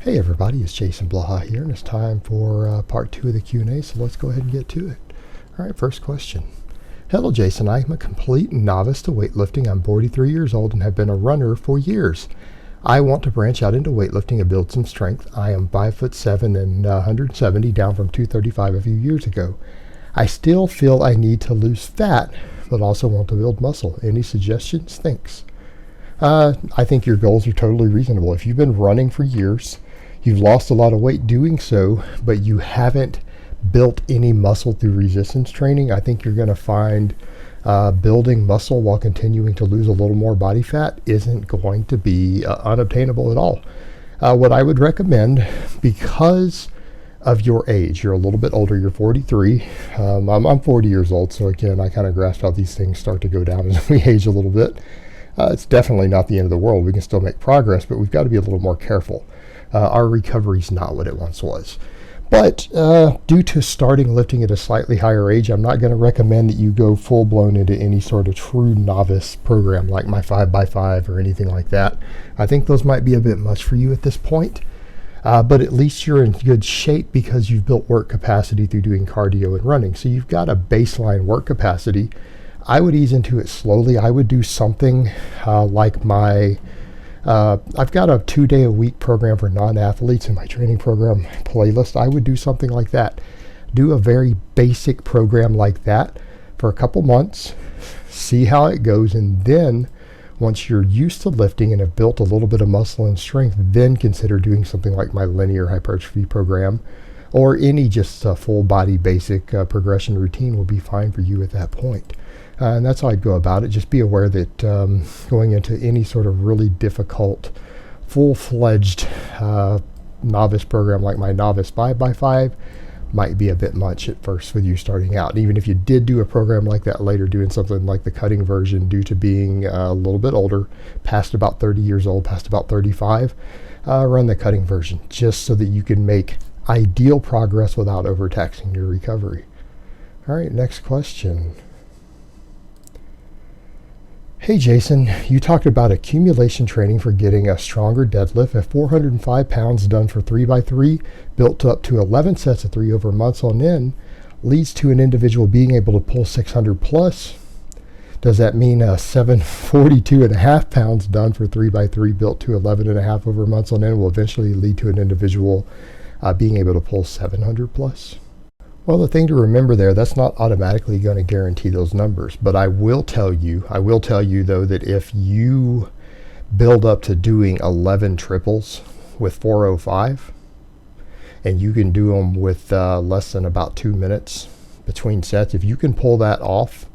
Hey everybody, it's Jason Blaha here, and it's time for part 2 of the Q&A, so let's go ahead and get to it. Alright, first question. Hello Jason, I'm a complete novice to weightlifting. I'm 43 years old and have been a runner for years. I want to branch out into weightlifting and build some strength. I am 5'7" and 170, down from 235 a few years ago. I still feel I need to lose fat, but also want to build muscle. Any suggestions? Thanks. I think your goals are totally reasonable. If you've been running for years, you've lost a lot of weight doing so, but you haven't built any muscle through resistance training, I think you're going to find building muscle while continuing to lose a little more body fat isn't going to be unobtainable at all. What I would recommend, because of your age, you're a little bit older, you're 43. I'm 40 years old, so again, I kind of grasp how these things start to go down as we age a little bit. It's definitely not the end of the world. We can still make progress, but we've got to be a little more careful. Our recovery is not what it once was. But due to starting lifting at a slightly higher age, I'm not going to recommend that you go full-blown into any sort of true novice program like my 5x5 or anything like that. I think those might be a bit much for you at this point. But at least you're in good shape because you've built work capacity through doing cardio and running. So you've got a baseline work capacity. I would ease into it slowly. I would do something like my... I've got a 2-day-a-week program for non-athletes in my training program playlist. I would do something like that. Do a very basic program like that for a couple months, see how it goes, and then once you're used to lifting and have built a little bit of muscle and strength, then consider doing something like my linear hypertrophy program, or any just full body basic progression routine will be fine for you at that point. And that's how I'd go about it. Just be aware that going into any sort of really difficult, full-fledged novice program like my novice 5x5 might be a bit much at first with you starting out. And even if you did do a program like that later, doing something like the cutting version due to being a little bit older, past about 30 years old, past about 35, run the cutting version just so that you can make ideal progress without overtaxing your recovery. All right, next question. Hey Jason, you talked about accumulation training for getting a stronger deadlift at 405 pounds done for 3x3, built up to 11 sets of 3 over months on end, leads to an individual being able to pull 600 plus. Does that mean 742.5 pounds done for 3x3 built to 11.5 over months on end will eventually lead to an individual being able to pull 700 plus? Well, the thing to remember there, that's not automatically going to guarantee those numbers. But I will tell you though, that if you build up to doing 11 triples with 405, and you can do them with less than about 2 minutes between sets, if you can pull that off,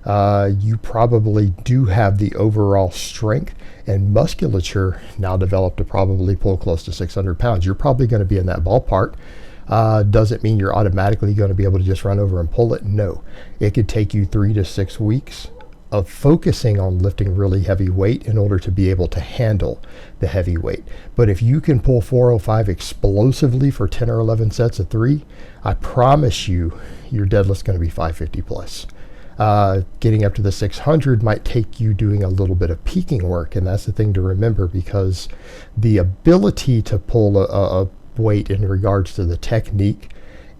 you probably do have the overall strength and musculature now developed to probably pull close to 600 pounds. You're probably going to be in that ballpark. Does it mean you're automatically going to be able to just run over and pull it? No. It could take you 3 to 6 weeks of focusing on lifting really heavy weight in order to be able to handle the heavy weight. But if you can pull 405 explosively for 10 or 11 sets of 3, I promise you your deadlift's going to be 550 plus. Getting up to the 600 might take you doing a little bit of peaking work, and that's the thing to remember, because the ability to pull a weight in regards to the technique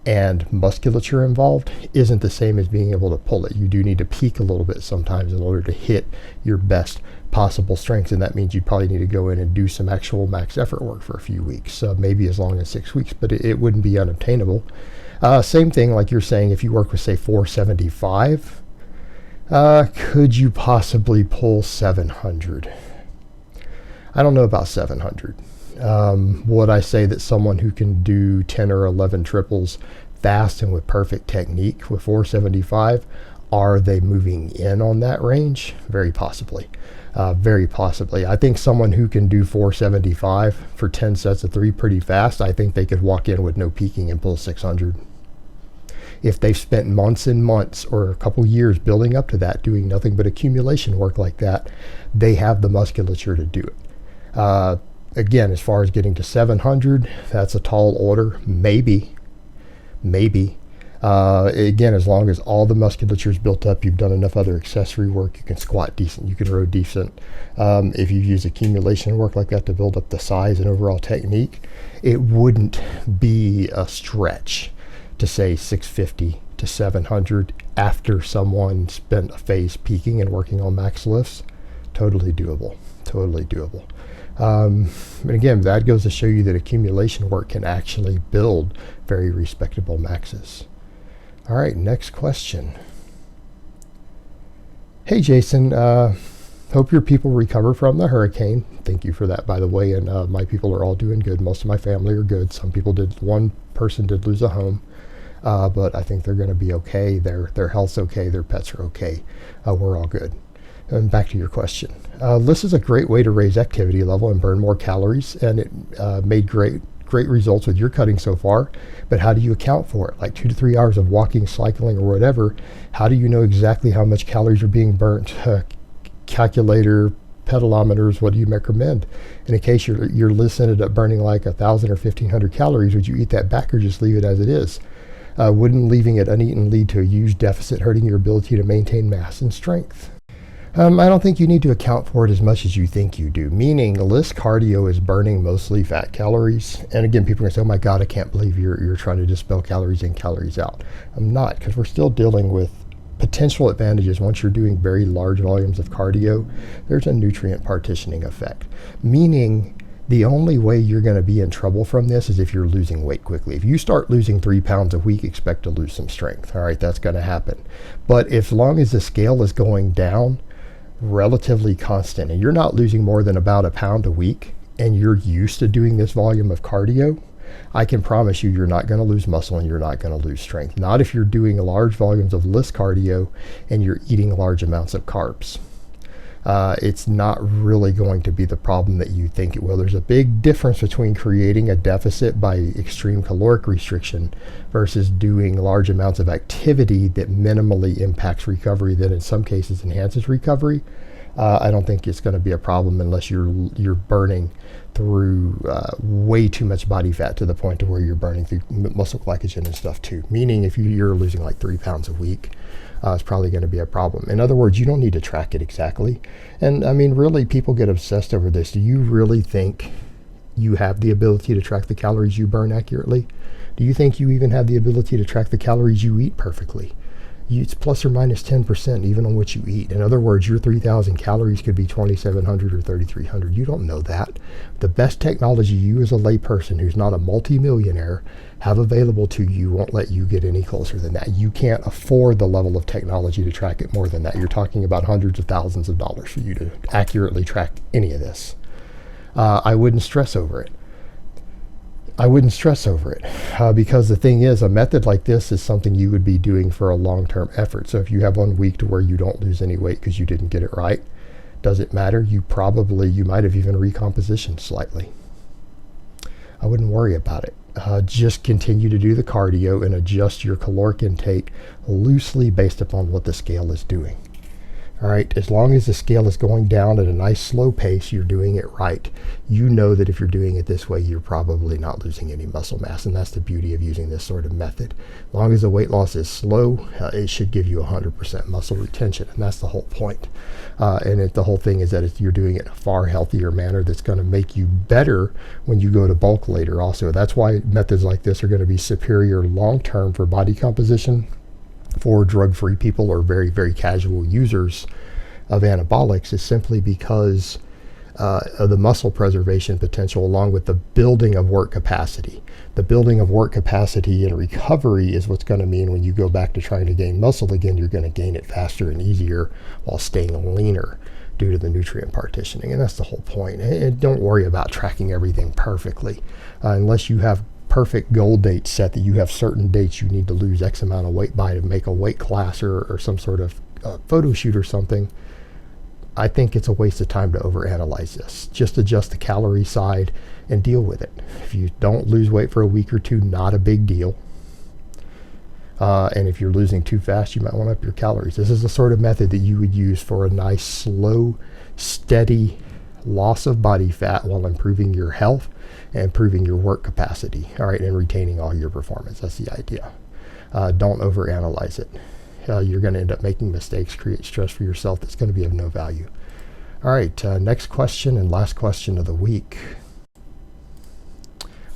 and musculature involved isn't the same as being able to pull it. You do need to peak a little bit sometimes in order to hit your best possible strength, and that means you probably need to go in and do some actual max effort work for a few weeks, maybe as long as 6 weeks, but it wouldn't be unobtainable. Same thing like you're saying, if you work with say 475, could you possibly pull 700? I don't know about 700. Would I say that someone who can do 10 or 11 triples fast and with perfect technique with 475, are they moving in on that range? Very possibly. Very possibly. I think someone who can do 475 for 10 sets of 3 pretty fast, I think they could walk in with no peaking and pull 600. If they've spent months and months or a couple years building up to that, doing nothing but accumulation work like that, they have the musculature to do it. Again, as far as getting to 700, that's a tall order. Maybe. Again, as long as all the musculature is built up, you've done enough other accessory work, you can squat decent, you can row decent. If you use accumulation work like that to build up the size and overall technique, it wouldn't be a stretch to say 650 to 700 after someone spent a phase peaking and working on max lifts. Totally doable. Totally doable. But again, that goes to show you that accumulation work can actually build very respectable maxes. All right, next question. Hey, Jason. Hope your people recover from the hurricane. Thank you for that, by the way. And my people are all doing good. Most of my family are good. Some people did. One person did lose a home, but I think they're going to be okay. Their health's okay. Their pets are okay. We're all good. And back to your question. Liss is a great way to raise activity level and burn more calories, and it made great results with your cutting so far. But how do you account for it? Like 2 to 3 hours of walking, cycling, or whatever. How do you know exactly how much calories are being burnt? Calculator, pedometers, what do you recommend? And in case your Liss ended up burning like 1,000 or 1,500 calories, would you eat that back or just leave it as it is? Wouldn't leaving it uneaten lead to a huge deficit, hurting your ability to maintain mass and strength? I don't think you need to account for it as much as you think you do, meaning Liss cardio is burning mostly fat calories. And again, people are going to say, oh my God, I can't believe you're trying to dispel calories in, calories out. I'm not, because we're still dealing with potential advantages. Once you're doing very large volumes of cardio, there's a nutrient partitioning effect, meaning the only way you're going to be in trouble from this is if you're losing weight quickly. If you start losing 3 pounds a week, expect to lose some strength. All right, that's going to happen. But as long as the scale is going down relatively constant and you're not losing more than about a pound a week and you're used to doing this volume of cardio, I can promise you're not going to lose muscle and you're not going to lose strength. Not if you're doing large volumes of Liss cardio and you're eating large amounts of carbs. It's not really going to be the problem that you think it will. There's a big difference between creating a deficit by extreme caloric restriction versus doing large amounts of activity that minimally impacts recovery, that in some cases enhances recovery. I don't think it's going to be a problem unless you're burning through way too much body fat to the point to where you're burning through muscle glycogen and stuff too. Meaning if you're losing like 3 pounds a week, it's probably going to be a problem. In other words, you don't need to track it exactly. And I mean, really, people get obsessed over this. Do you really think you have the ability to track the calories you burn accurately? Do you think you even have the ability to track the calories you eat perfectly? It's plus or minus 10% even on what you eat. In other words, your 3,000 calories could be 2,700 or 3,300. You don't know that. The best technology you as a layperson who's not a multimillionaire have available to you won't let you get any closer than that. You can't afford the level of technology to track it more than that. You're talking about hundreds of thousands of dollars for you to accurately track any of this. I wouldn't stress over it. Because the thing is, a method like this is something you would be doing for a long-term effort. So if you have 1 week to where you don't lose any weight because you didn't get it right, does it matter? You might have even recompositioned slightly. I wouldn't worry about it. Just continue to do the cardio and adjust your caloric intake loosely based upon what the scale is doing. All right, as long as the scale is going down at a nice slow pace, you're doing it right. You know that if you're doing it this way, you're probably not losing any muscle mass, and that's the beauty of using this sort of method. As long as the weight loss is slow, it should give you 100% muscle retention, and that's the whole point. The whole thing is that you're doing it in a far healthier manner that's going to make you better when you go to bulk later also. That's why methods like this are going to be superior long-term for body composition, for drug-free people or very, very casual users of anabolics, is simply because of the muscle preservation potential along with the building of work capacity. The building of work capacity and recovery is what's going to mean when you go back to trying to gain muscle again, you're going to gain it faster and easier while staying leaner due to the nutrient partitioning. And that's the whole point. And don't worry about tracking everything perfectly unless you have perfect goal dates set, that you have certain dates you need to lose X amount of weight by to make a weight class or some sort of photo shoot or something. I think it's a waste of time to overanalyze this. Just adjust the calorie side and deal with it. If you don't lose weight for a week or two, not a big deal. And if you're losing too fast, you might want to up your calories. This is the sort of method that you would use for a nice, slow, steady loss of body fat while improving your health and improving your work capacity, all right, and retaining all your performance. That's the idea. Don't overanalyze it. You're going to end up making mistakes, create stress for yourself that's going to be of no value. All right, next question and last question of the week.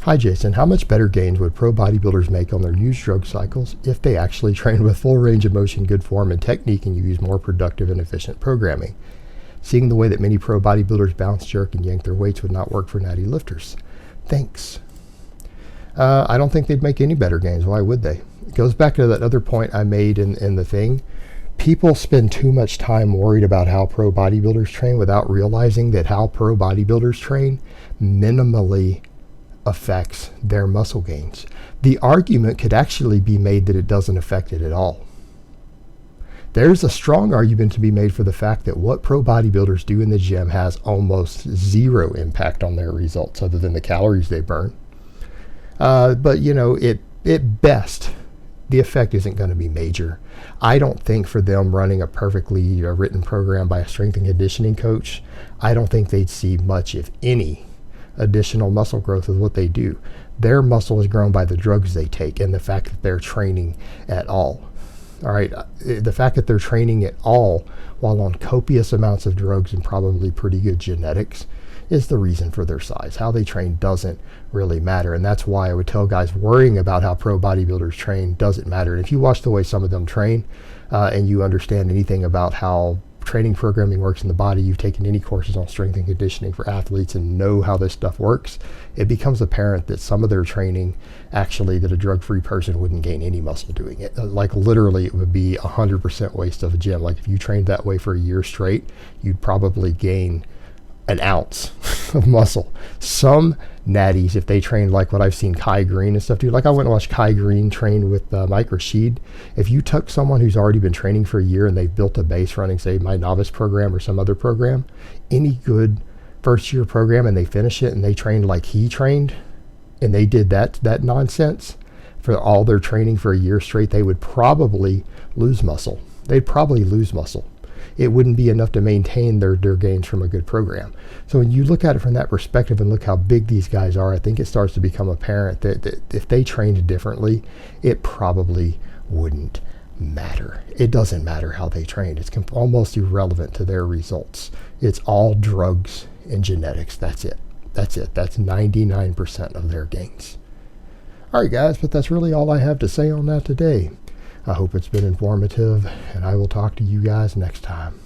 Hi Jason, how much better gains would pro bodybuilders make on their used drug cycles if they actually train with full range of motion, good form, and technique and use more productive and efficient programming? Seeing the way that many pro bodybuilders bounce, jerk, and yank their weights would not work for natty lifters. Thanks. I don't think they'd make any better gains. Why would they? It goes back to that other point I made in the thing. People spend too much time worried about how pro bodybuilders train without realizing that how pro bodybuilders train minimally affects their muscle gains. The argument could actually be made that it doesn't affect it at all. There's a strong argument to be made for the fact that what pro bodybuilders do in the gym has almost zero impact on their results other than the calories they burn. But you know, at best, the effect isn't going to be major. I don't think for them running a perfectly written program by a strength and conditioning coach, I don't think they'd see much, if any, additional muscle growth with what they do. Their muscle is grown by the drugs they take and the fact that they're training at all. All right, the fact that they're training at all while on copious amounts of drugs and probably pretty good genetics is the reason for their size. How they train doesn't really matter, and that's why I would tell guys worrying about how pro bodybuilders train doesn't matter. And if you watch the way some of them train and you understand anything about how training programming works in the body, you've taken any courses on strength and conditioning for athletes and know how this stuff works, it becomes apparent that some of their training, actually, that a drug-free person wouldn't gain any muscle doing it. Like literally it would be 100% waste of a gym. Like if you trained that way for a year straight, you'd probably gain an ounce of muscle. Some natties, if they train like what I've seen Kai Green and stuff do, like I went and watched Kai Green train with Mike Rashid. If you took someone who's already been training for a year and they've built a base running, say, my novice program or some other program, any good first year program, and they finish it and they train like he trained, and they did that nonsense for all their training for a year straight, they would probably lose muscle. They'd probably lose muscle. It wouldn't be enough to maintain their gains from a good program. So when you look at it from that perspective and look how big these guys are, I think it starts to become apparent that if they trained differently, it probably wouldn't matter. It doesn't matter how they train. It's almost irrelevant to their results. It's all drugs and genetics. That's it. That's 99% of their gains. All right, guys, but that's really all I have to say on that today. I hope it's been informative, and I will talk to you guys next time.